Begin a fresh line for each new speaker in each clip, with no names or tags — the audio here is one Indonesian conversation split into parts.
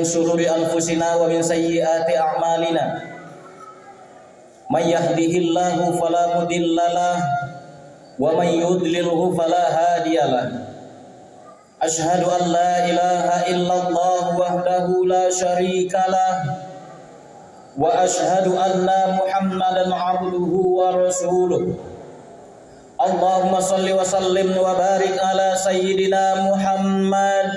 min shururi anfusina wa min sayyiati a'malina. May yahdihillahu fala mudhillalah wa may yudlilhu fala hadiyalah. Asyhadu an la ilaha illallah wahdahu la syarikalah wa asyhadu anna Muhammadan abduhu wa rasuluh. Allahumma salli wa sallim wa barik ala sayyidina Muhammad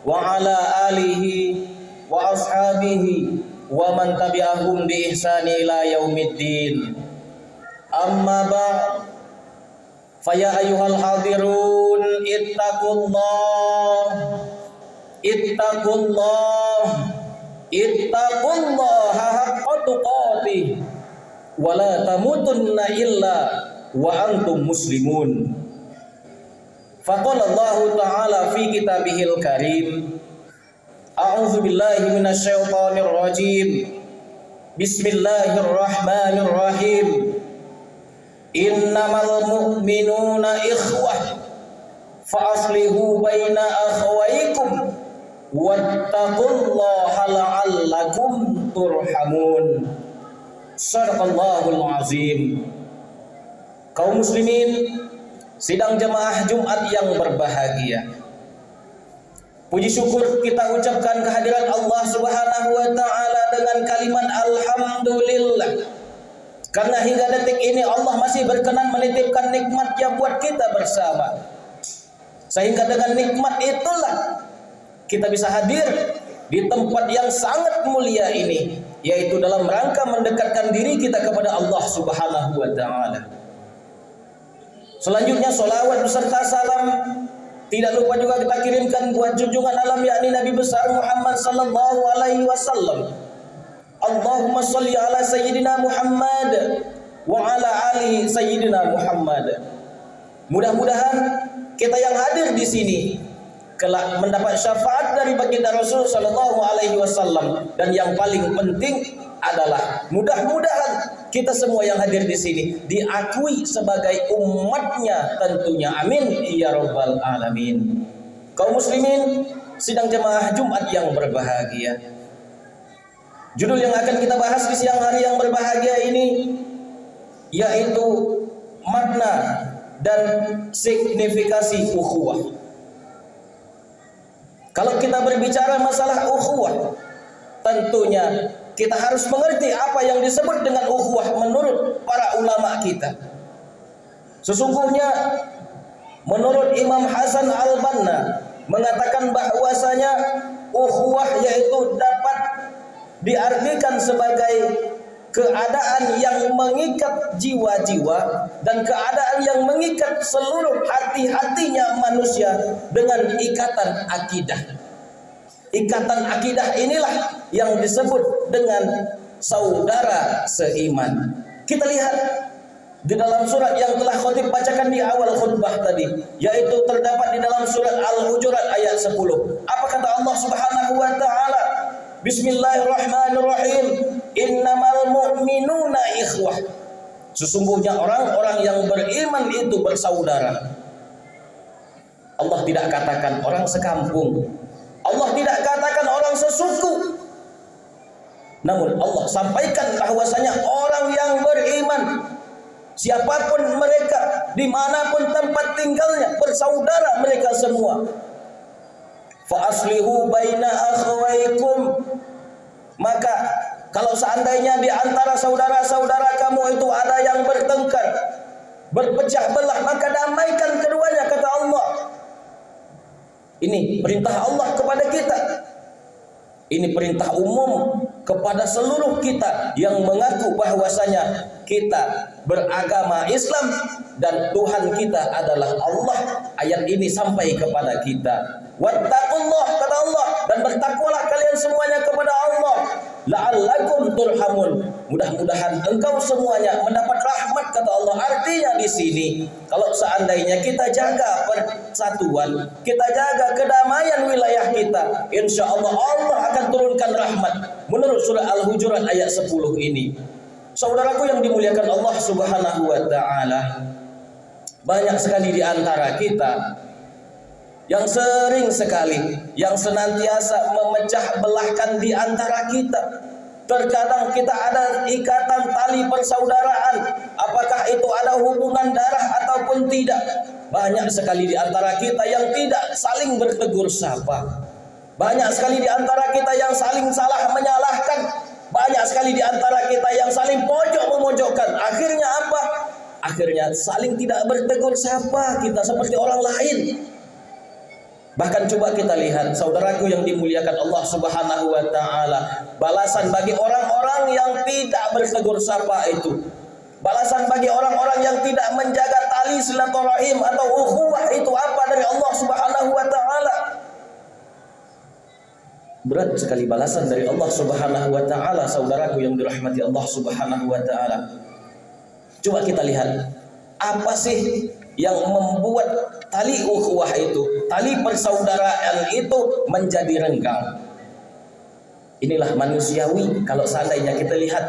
wa ala alihi wa ashabihi wa man tabi'ahum bi ihsani ila yaumiddin. Amma ba'd, fa ya ayyuhal hadirun ittaqullaha haqqa tuqatih wa la tamutunna illa wa antum muslimun. Faqala Allah Ta'ala fi kitabihil karim, a'udzu billahi minasy syaithanir rajim. Bismillahirrahmanirrahim. Innamal mu'minuna ikhwah fa aslihu baina akhawaykum wattaqullaha la'allakum turhamun. Shadaqallahul azim. Kaum muslimin, sidang jemaah Jumat yang berbahagia, puji syukur kita ucapkan kehadirat Allah Subhanahu wa Ta'ala dengan kalimat alhamdulillah, karena hingga detik ini Allah masih berkenan menitipkan nikmatnya buat kita bersama, sehingga dengan nikmat itulah kita bisa hadir di tempat yang sangat mulia ini, yaitu dalam rangka mendekatkan diri kita kepada Allah Subhanahu wa Ta'ala. Selanjutnya sholawat beserta salam tidak lupa juga kita kirimkan buat junjungan alam, yakni Nabi besar Muhammad sallallahu alaihi wasallam. Allahumma sholli ala sayyidina Muhammad wa ala ali sayyidina Muhammad. Mudah-mudahan kita yang hadir di sini kelak mendapat syafaat dari baginda Rasul sallallahu alaihi wasallam, dan yang paling penting adalah mudah-mudahan kita semua yang hadir di sini diakui sebagai umatnya tentunya. Amin ya rabbal alamin. Kaum muslimin, sidang jemaah Jumat yang berbahagia, judul yang akan kita bahas di siang hari yang berbahagia ini yaitu makna dan signifikasi ukhuwah. Kalau kita berbicara masalah ukhuwah, tentunya kita harus mengerti apa yang disebut dengan ukhuwah menurut para ulama kita. Sesungguhnya menurut Imam Hasan Al-Banna mengatakan bahwasanya ukhuwah yaitu dapat diartikan sebagai keadaan yang mengikat jiwa-jiwa dan keadaan yang mengikat seluruh hati-hatinya manusia dengan ikatan akidah. Ikatan akidah inilah yang disebut dengan saudara seiman. Kita lihat di dalam surat yang telah khatib bacakan di awal khutbah tadi, yaitu terdapat di dalam surat Al-Hujurat ayat 10. Apa kata Allah Subhanahu wa Ta'ala? Bismillahirrahmanirrahim. Innamal mu'minuna ikhwah. Sesungguhnya orang-orang yang beriman itu bersaudara. Allah tidak katakan orang sekampung, Allah tidak katakan orang sesuku, namun Allah sampaikan bahwasanya orang yang beriman, siapapun mereka, dimanapun tempat tinggalnya, bersaudara mereka semua. Fa aslihu baina akhawaykum. Maka kalau seandainya di antara saudara-saudara kamu itu ada yang bertengkar, berpecah belah, maka damaikan keduanya, kata Allah. Ini perintah Allah kepada kita. Ini perintah umum kepada seluruh kita yang mengaku bahwasanya kita beragama Islam dan Tuhan kita adalah Allah. Ayat ini sampai kepada kita. Wattaqullah, kata Allah, dan bertakwalah kalian semuanya kepada Allah, la'allakum turhamun. Mudah-mudahan engkau semuanya mendapat rahmat, kata Allah. Artinya di sini, kalau seandainya kita jaga persatuan, kita jaga kedamaian wilayah kita, insya Allah Allah akan turunkan rahmat. Menurut surah Al-Hujurat ayat 10 ini. Saudaraku yang dimuliakan Allah Subhanahu wa Ta'ala, banyak sekali di antara kita yang sering sekali, yang senantiasa memecah belahkan di antara kita. Terkadang kita ada ikatan tali persaudaraan, apakah itu ada hubungan darah ataupun tidak. Banyak sekali di antara kita yang tidak saling bertegur sapa. Banyak sekali di antara kita yang saling salah menyalahkan. Banyak sekali di antara kita yang saling pojok memojokkan. Akhirnya apa? Akhirnya saling tidak bertegur sapa kita seperti orang lain. Bahkan coba kita lihat, saudaraku yang dimuliakan Allah Subhanahu wa taala, balasan bagi orang-orang yang tidak bertegur sapa itu, balasan bagi orang-orang yang tidak menjaga tali silaturahim atau ukhuwah itu apa dari Allah Subhanahu wa taala? Berat sekali balasan dari Allah Subhanahu wa taala, saudaraku yang dirahmati Allah Subhanahu wa taala. Coba kita lihat, apa sih yang membuat tali ukhuwah itu, tali persaudaraan itu menjadi renggang? Inilah manusiawi kalau seandainya kita lihat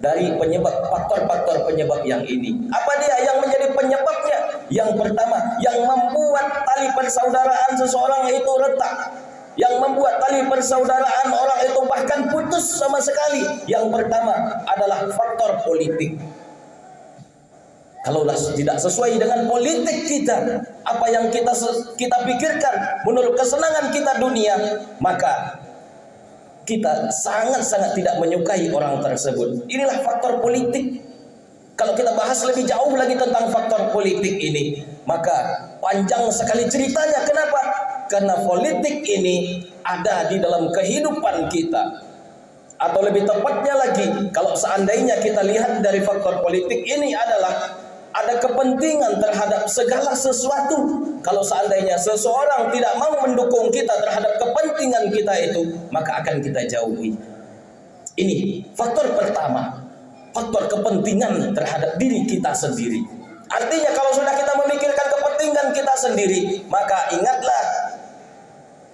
dari penyebab, faktor-faktor penyebab yang ini. Apa dia yang menjadi penyebabnya? Yang pertama, yang membuat tali persaudaraan seseorang itu retak, yang membuat tali persaudaraan orang itu bahkan putus sama sekali, yang pertama adalah faktor politik. Kalaulah tidak sesuai dengan politik kita, apa yang kita pikirkan menurut kesenangan kita dunia, maka kita sangat-sangat tidak menyukai orang tersebut. Inilah faktor politik. Kalau kita bahas lebih jauh lagi tentang faktor politik ini, maka panjang sekali ceritanya. Kenapa? Karena politik ini ada di dalam kehidupan kita. Atau lebih tepatnya lagi, kalau seandainya kita lihat dari faktor politik ini adalah ada kepentingan terhadap segala sesuatu. Kalau seandainya seseorang tidak mau mendukung kita terhadap kepentingan kita itu, maka akan kita jauhi. Ini faktor pertama, faktor kepentingan terhadap diri kita sendiri. Artinya kalau sudah kita memikirkan kepentingan kita sendiri, maka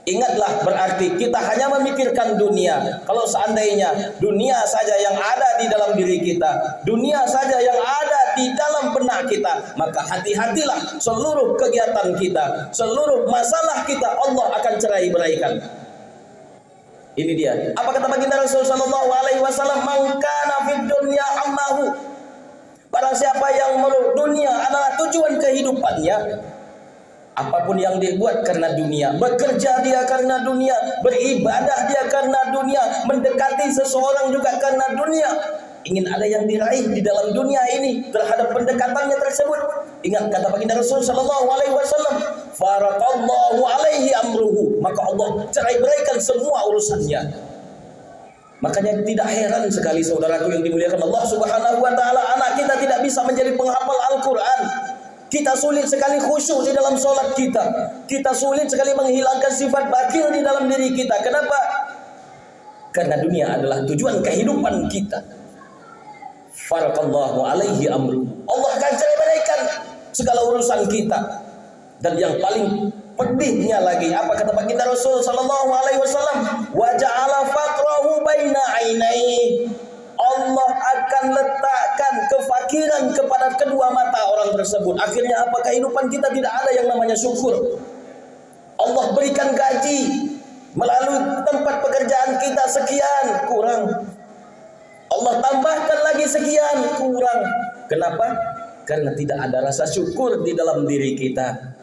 ingatlah berarti kita hanya memikirkan dunia. Kalau seandainya dunia saja yang ada di dalam diri kita, dunia saja yang ada di dalam benak kita, maka hati-hatilah, seluruh kegiatan kita, seluruh masalah kita Allah akan cerai-beraikan. Ini dia. Apa kata baginda Rasul sallallahu alaihi wasallam? "Man kana fid dunya hammahu." Barang siapa yang menurut dunia adalah tujuan kehidupannya, apapun yang dibuat karena dunia, bekerja dia karena dunia, beribadah dia karena dunia, mendekati seseorang juga karena dunia, ingin ada yang diraih di dalam dunia ini terhadap pendekatannya tersebut. Ingat kata baginda Rasul sallallahu alaihi wasallam, "Faratallahu alaihi amruhu." Maka Allah cerai-beraikan semua urusannya. Makanya tidak heran sekali saudaraku yang dimuliakan Allah Subhanahu wa taala, anak kita tidak bisa menjadi penghafal Al-Qur'an. Kita sulit sekali khusyuk di dalam sholat kita. Kita sulit sekali menghilangkan sifat bakhil di dalam diri kita. Kenapa? Karena dunia adalah tujuan kehidupan kita. Farakallahu alaihi amru. Allah akan cerai-beraikan segala urusan kita. Dan yang paling pedihnya lagi, apa kata baginda Rasul sallallahu alaihi wasallam? Wa ja'ala faqrahu baina ainaihi. Allah akan letakkan kefakiran kepada kedua mata orang tersebut. Akhirnya apa? Kehidupan kita tidak ada yang namanya syukur. Allah berikan gaji melalui tempat pekerjaan kita sekian, kurang. Allah tambahkan lagi sekian, kurang. Kenapa? Karena tidak ada rasa syukur di dalam diri kita.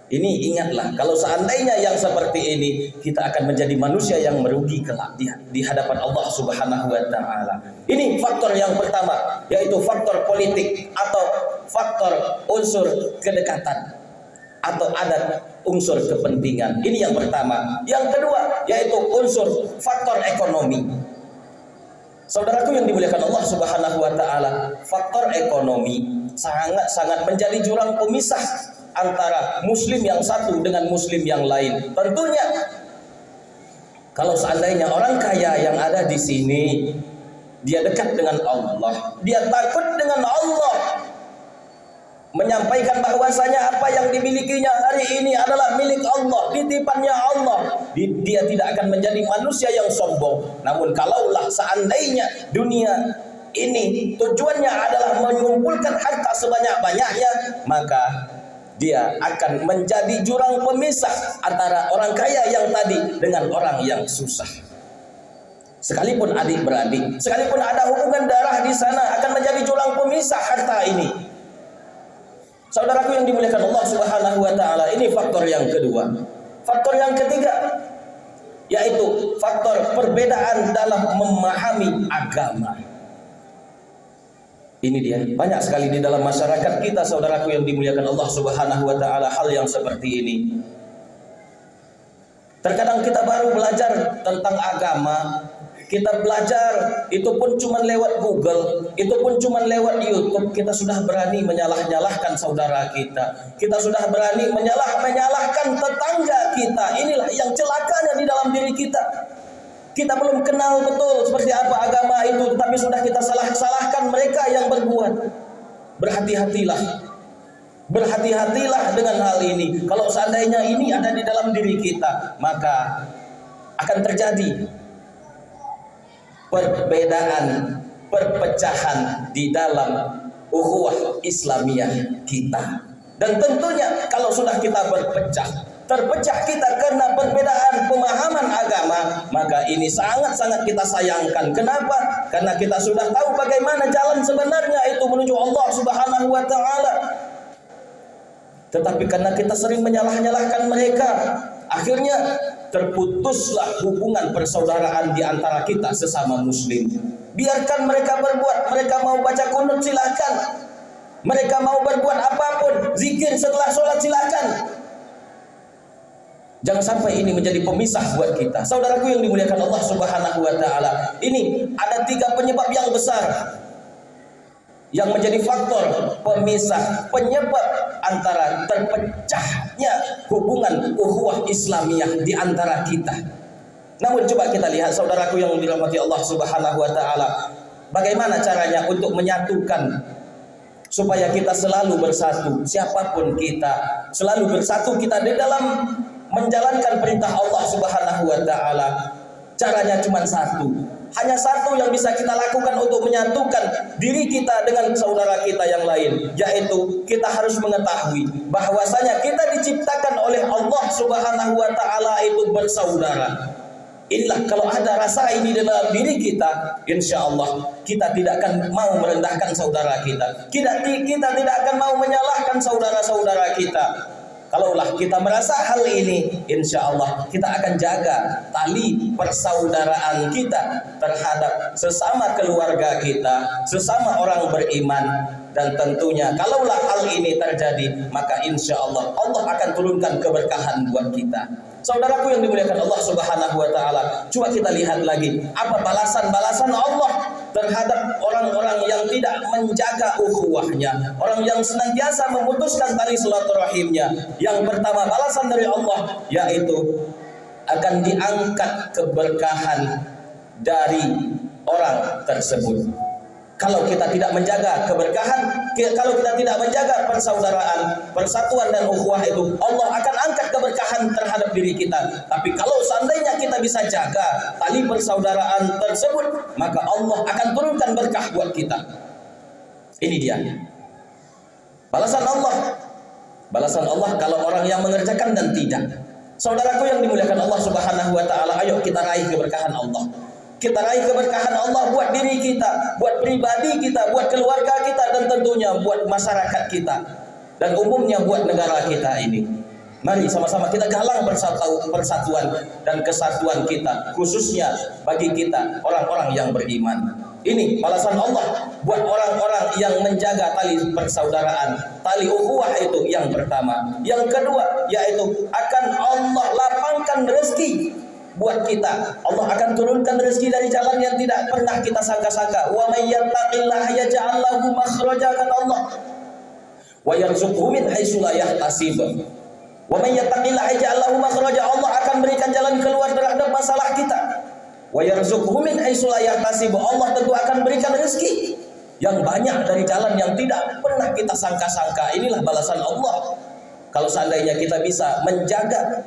Ini ingatlah, kalau seandainya yang seperti ini, kita akan menjadi manusia yang merugi kelak di hadapan Allah Subhanahu wa taala. Ini faktor yang pertama, yaitu faktor politik atau faktor unsur kedekatan atau ada unsur kepentingan. Ini yang pertama. Yang kedua, yaitu unsur faktor ekonomi. Saudaraku yang dimuliakan Allah Subhanahu wa taala, faktor ekonomi sangat-sangat menjadi jurang pemisah antara muslim yang satu dengan muslim yang lain. Tentunya kalau seandainya orang kaya yang ada di sini dia dekat dengan Allah, dia takut dengan Allah, menyampaikan bahwasanya apa yang dimilikinya hari ini adalah milik Allah, titipannya Allah, dia tidak akan menjadi manusia yang sombong. Namun kalaulah seandainya dunia ini tujuannya adalah mengumpulkan harta sebanyak-banyaknya, maka dia akan menjadi jurang pemisah antara orang kaya yang tadi dengan orang yang susah. Sekalipun adik beradik, sekalipun ada hubungan darah di sana, akan menjadi jurang pemisah harta ini. Saudaraku yang dimuliakan Allah Subhanahu wa taala, ini faktor yang kedua. Faktor yang ketiga yaitu faktor perbedaan dalam memahami agama. Ini dia, banyak sekali di dalam masyarakat kita, saudaraku yang dimuliakan Allah Subhanahu wa taala, hal yang seperti ini. Terkadang kita baru belajar tentang agama, kita belajar itu pun cuma lewat Google, itu pun cuma lewat YouTube, kita sudah berani menyalah-nyalahkan saudara kita. Kita sudah berani menyalahkan tetangga kita. Inilah yang celakanya di dalam diri kita. Kita belum kenal betul seperti apa agama itu, tetapi sudah kita salahkan mereka yang berbuat. Berhati-hatilah. Berhati-hatilah dengan hal ini. Kalau seandainya ini ada di dalam diri kita, maka akan terjadi perbedaan, perpecahan di dalam ukhuwah Islamiyah kita. Dan tentunya kalau sudah kita terpecah kita karena perbedaan pemahaman agama, maka ini sangat-sangat kita sayangkan. Kenapa? Karena kita sudah tahu bagaimana jalan sebenarnya itu menuju Allah Subhanahu wa taala. Tetapi karena kita sering menyalah-nyalahkan mereka, akhirnya terputuslah hubungan persaudaraan di antara kita sesama muslim. Biarkan mereka berbuat, mereka mau baca kunut silakan, mereka mau berbuat apapun, zikir setelah sholat silakan. Jangan sampai ini menjadi pemisah buat kita. Saudaraku yang dimuliakan Allah Subhanahu wa taala, ini ada 3 penyebab yang besar yang menjadi faktor pemisah, penyebab antara terpecahnya hubungan ukhuwah Islamiyah di antara kita. Namun coba kita lihat, saudaraku yang dirahmati Allah Subhanahu wa taala, bagaimana caranya untuk menyatukan supaya kita selalu bersatu. Siapapun kita, selalu bersatu kita di dalam menjalankan perintah Allah Subhanahu wa taala. Caranya cuma satu. Hanya satu yang bisa kita lakukan untuk menyatukan diri kita dengan saudara kita yang lain, yaitu kita harus mengetahui bahwasanya kita diciptakan oleh Allah Subhanahu wa taala itu bersaudara. Inilah kalau ada rasa ini dalam diri kita, insya Allah kita tidak akan mau merendahkan saudara kita. Kita tidak akan mau menyalahkan saudara-saudara kita. Kalaulah kita merasa hal ini, insya Allah kita akan jaga tali persaudaraan kita terhadap sesama keluarga kita, sesama orang beriman. Dan tentunya kalaulah hal ini terjadi, maka insya Allah Allah akan turunkan keberkahan buat kita. Saudaraku yang dimuliakan Allah Subhanahu wa taala, coba kita lihat lagi apa balasan-balasan Allah terhadap orang-orang yang tidak menjaga ukhuwahnya, orang yang senantiasa memutuskan tali silaturahimnya. Yang pertama balasan dari Allah yaitu akan diangkat keberkahan dari orang tersebut. Kalau kita tidak menjaga keberkahan, kalau kita tidak menjaga persaudaraan, persatuan dan ukhuwah itu, Allah akan angkat keberkahan terhadap diri kita. Tapi kalau seandainya kita bisa jaga tali persaudaraan tersebut, maka Allah akan turunkan berkah buat kita. Ini dia balasan Allah. Balasan Allah kalau orang yang mengerjakan dan tidak. Saudaraku yang dimuliakan Allah Subhanahu wa taala, ayo kita raih keberkahan Allah. Kita raih keberkahan Allah buat diri kita, buat pribadi kita, buat keluarga kita, dan tentunya buat masyarakat kita, dan umumnya buat negara kita ini. Mari sama-sama kita galang persatuan dan kesatuan kita, khususnya bagi kita orang-orang yang beriman. Ini balasan Allah buat orang-orang yang menjaga tali persaudaraan, tali ukhuwah itu yang pertama. Yang kedua yaitu akan Allah lapangkan rezeki buat kita. Allah akan turunkan rezeki dari jalan yang tidak pernah kita sangka-sangka. Wa may yattaqillaha yaj'al lahu makhraja, kata Allah. Wa yarzuqhu min haitsu la yahtasib. Wa may yattaqillaha yaj'al lahu makhraja, Allah akan berikan jalan keluar terhadap masalah kita. Wa yarzuqhu min haitsu la yahtasib, Allah tentu akan berikan rezeki yang banyak dari jalan yang tidak pernah kita sangka-sangka. Inilah balasan Allah kalau seandainya kita bisa menjaga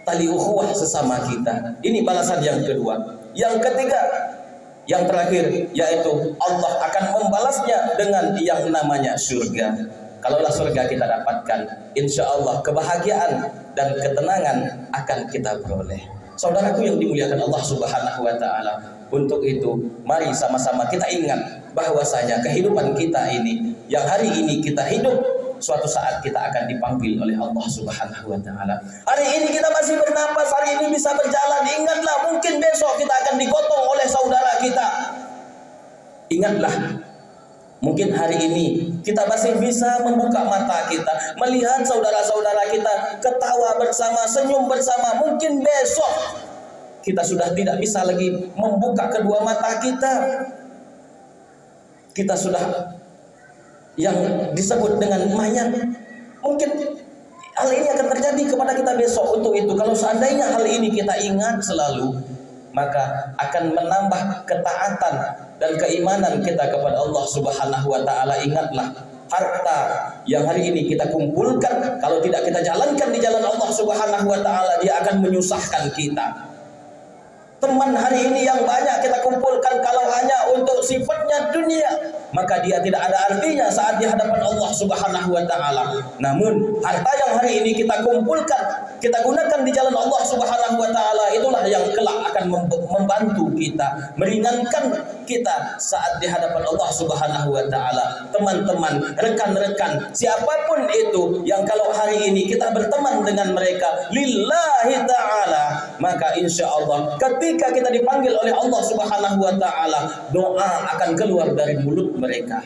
tali ukhuwah sesama kita. Ini balasan yang kedua. Yang ketiga, yang terakhir, yaitu Allah akan membalasnya dengan yang namanya surga. Kalaulah surga kita dapatkan, insya Allah kebahagiaan dan ketenangan akan kita peroleh. Saudaraku yang dimuliakan Allah Subhanahu wa Ta'ala, untuk itu mari sama-sama kita ingat bahwasanya kehidupan kita ini, yang hari ini kita hidup, suatu saat kita akan dipanggil oleh Allah Subhanahu wa Ta'ala. Hari ini kita masih bernapas, hari ini bisa berjalan. Ingatlah, mungkin besok kita akan digotong oleh saudara kita. Ingatlah, mungkin hari ini kita masih bisa membuka mata kita, melihat saudara-saudara kita ketawa bersama, senyum bersama. Mungkin besok kita sudah tidak bisa lagi membuka kedua mata kita. Kita sudah yang disebut dengan mayat. Mungkin hal ini akan terjadi kepada kita besok. Untuk itu, kalau seandainya hal ini kita ingat selalu, maka akan menambah ketaatan dan keimanan kita kepada Allah Subhanahu wa Ta'ala. Ingatlah, harta yang hari ini kita kumpulkan, kalau tidak kita jalankan di jalan Allah Subhanahu wa Ta'ala, dia akan menyusahkan kita. Teman hari ini yang banyak kita kumpulkan, kalau hanya untuk sifatnya dunia, maka dia tidak ada artinya saat di hadapan Allah Subhanahu wa Ta'ala. Namun harta yang hari ini kita kumpulkan, kita gunakan di jalan Allah Subhanahu wa Ta'ala, itulah yang kelak akan membantu kita, meringankan kita saat di hadapan Allah Subhanahu wa Ta'ala. Teman-teman, rekan-rekan, siapapun itu yang kalau hari ini kita berteman dengan mereka lillahi ta'ala, maka insya Allah ketika kita dipanggil oleh Allah Subhanahu wa Ta'ala, doa akan keluar dari mulut mereka.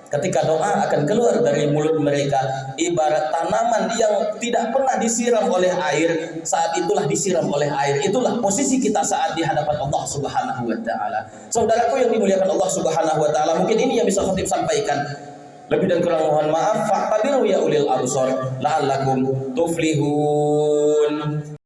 Ketika doa akan keluar dari mulut mereka, ibarat tanaman yang tidak pernah disiram oleh air, saat itulah disiram oleh air. Itulah posisi kita saat di hadapan Allah Subhanahu wa Ta'ala. Saudaraku yang dimuliakan Allah Subhanahu wa Ta'ala, mungkin ini yang bisa khatib sampaikan. Lebih dan kurang mohon maaf. Fa'tabiru ya ulil absar la'allakum tuflihun.